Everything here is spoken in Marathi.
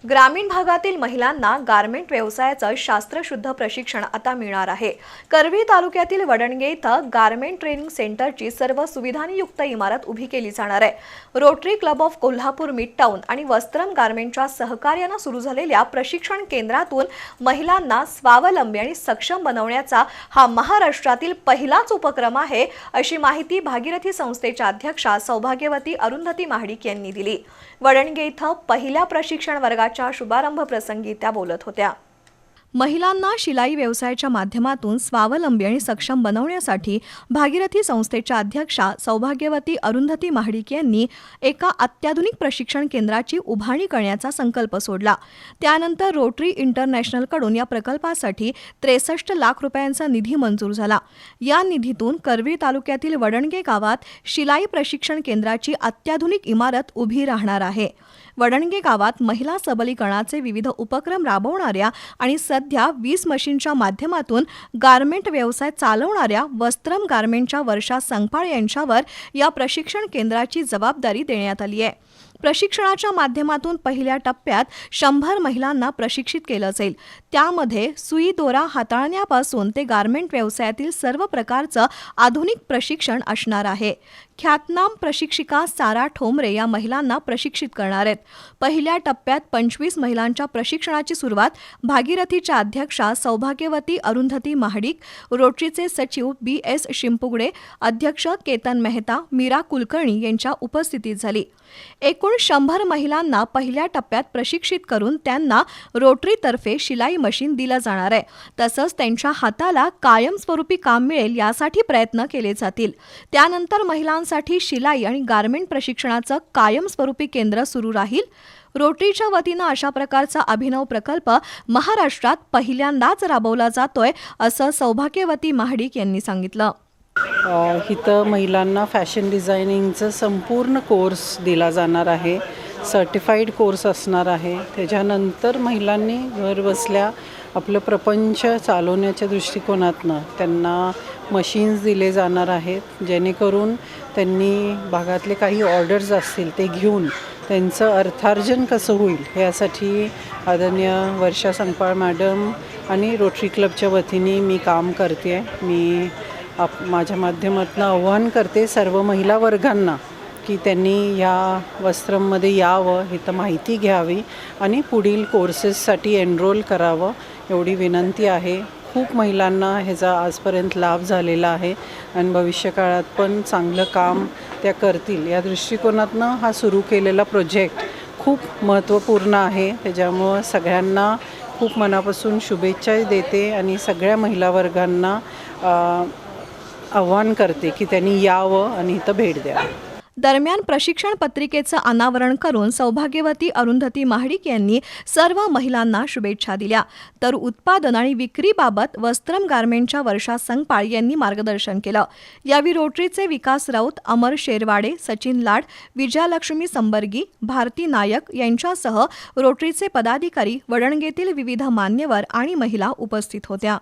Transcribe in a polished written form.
ग्रामीण भागातील महिलांना गारमेंट व्यवसायाचं शास्त्रशुद्ध प्रशिक्षण आता मिळणार आहे। करवीर तालुक्यातील वडणगे इथं गारमेंट ट्रेनिंग सेंटरची सर्व सुविधांनी युक्त इमारत उभी केली जाणार आहे। Rotary club of Kolhapur mid town आणि वस्त्रम गारमेंटच्या सहकार्याने सुरू झालेल्या प्रशिक्षण केंद्रातून महिलांना स्वावलंबी आणि सक्षम बनवण्याचा हा महाराष्ट्रातील पहिलाच उपक्रम आहे, अशी माहिती भागीरथी संस्थेच्या अध्यक्षा सौभाग्यवती अरुंधती महाडिक यांनी दिली। वडणगे इथं पहिल्या प्रशिक्षण वर्गाच्या शुभारंभ प्रसंगी त्या बोलत होत्या। महिलांना शिलाई व्यवसायाच्या माध्यमातून स्वावलंबी आणि सक्षम बनवण्यासाठी भागीरथी संस्थेच्या अध्यक्षा सौभाग्यवती अरुंधती महाडिक यांनी एका अत्याधुनिक प्रशिक्षण केंद्राची उभारणी करण्याचा संकल्प सोडला। त्यानंतर रोटरी इंटरनॅशनलकडून या प्रकल्पासाठी 63 लाख रुपयांचा निधी मंजूर झाला। या निधीतून करवीर तालुक्यातील वडणगे गावात शिलाई प्रशिक्षण केंद्राची अत्याधुनिक इमारत उभी राहणार आहे। वडणगे गावात महिला सबलीकरणाचे विविध उपक्रम राबवणाऱ्या आणि सध्या 20 मशीनच्या माध्यमातून गारमेंट व्यवसाय चालवणाऱ्या वस्त्रम गारमेंटच्या वर्षा संगपाळ यांच्यावर या प्रशिक्षण केंद्राची जबाबदारी देण्यात आली आहे। प्रशिक्षणाच्या माध्यमातून पहिल्या टप्प्यात 100 महिलांना प्रशिक्षित केलं जाईल। त्यामध्ये सुई दोरा हाताळण्यापासून ते गारमेंट व्यवसायातील सर्व प्रकारचं आधुनिक प्रशिक्षण असणार आहे। ख्यातनाम प्रशिक्षिका सारा ठोंबरे या महिलांना प्रशिक्षित करणार आहेत। पहिल्या टप्प्यात 25 महिलांच्या प्रशिक्षणाची सुरुवात भागीरथीच्या अध्यक्षा सौभाग्यवती अरुंधती महाडिक, रोटरीचे सचिव BS शिंपुगडे, अध्यक्ष केतन मेहता, मीरा कुलकर्णी यांच्या उपस्थितीत झाली। एकूण 100 महिलांना पहिल्या टप्प्यात प्रशिक्षित करून त्यांना रोटरीतर्फे शिलाई मशीन दिलं जाणार आहे। तसंच त्यांच्या हाताला कायमस्वरूपी काम मिळेल यासाठी प्रयत्न केले जातील। त्यानंतर महिलांसाठी शिलाई आणि गारमेंट प्रशिक्षणाचं कायमस्वरूपी केंद्र सुरू राहील। रोटरीच्या वतीनं अशा प्रकारचा अभिनव प्रकल्प महाराष्ट्रात पहिल्यांदाच राबवला जातोय, असं सौभाग्यवती महाडिक यांनी सांगितलं। इथं महिलांना फॅशन डिझायनिंगचं संपूर्ण कोर्स दिला जाणार आहे। सर्टिफाईड कोर्स असणार आहे। त्याच्यानंतर महिलांनी घर बसल्या आपलं प्रपंच चालवण्याच्या दृष्टिकोनातनं त्यांना मशीन्स दिले जाणार आहेत, जेणेकरून त्यांनी भागातले काही ऑर्डर्स असतील ते घेऊन त्यांचं अर्थार्जन कसं होईल यासाठी आदरणीय वर्षा संगपाळ मॅडम आणि रोटरी क्लबच्या वतीने मी काम करते। मी माझ्या माध्यमातून आव्हान करते सर्व महिला वर्गांना की त्यांनी या वस्त्रममध्ये यावं, इथं माहिती घ्यावी आणि पुढील कोर्सेससाठी एनरोल करावं एवढी विनंती आहे। खूप महिलांना ह्याचा आजपर्यंत लाभ झालेला आहे आणि भविष्यकाळात पण चांगलं काम त्या करतील या दृष्टिकोनातनं हा सुरू केलेला प्रोजेक्ट खूप महत्त्वपूर्ण आहे। त्याच्यामुळं सगळ्यांना खूप मनापासून शुभेच्छा देते आणि सगळ्या महिला वर्गांना आव्हान करते की त्यांनी यावं आणि इथं भेट द्यावी। दरम्यान प्रशिक्षण पत्रिकेचं अनावरण करून सौभाग्यवती अरुंधती महाडिक यांनी सर्व महिलांना शुभेच्छा दिल्या। तर उत्पादन आणि विक्रीबाबत वस्त्रम गारमेंटच्या वर्षा संगपाळ यांनी मार्गदर्शन केलं। यावेळी रोटरीचे विकास राऊत, अमर शेरवाडे, सचिन लाड, विजयालक्ष्मी संबर्गी, भारती नायक यांच्यासह रोटरीचे पदाधिकारी, वडणगेतील विविध मान्यवर आणि महिला उपस्थित होत्या।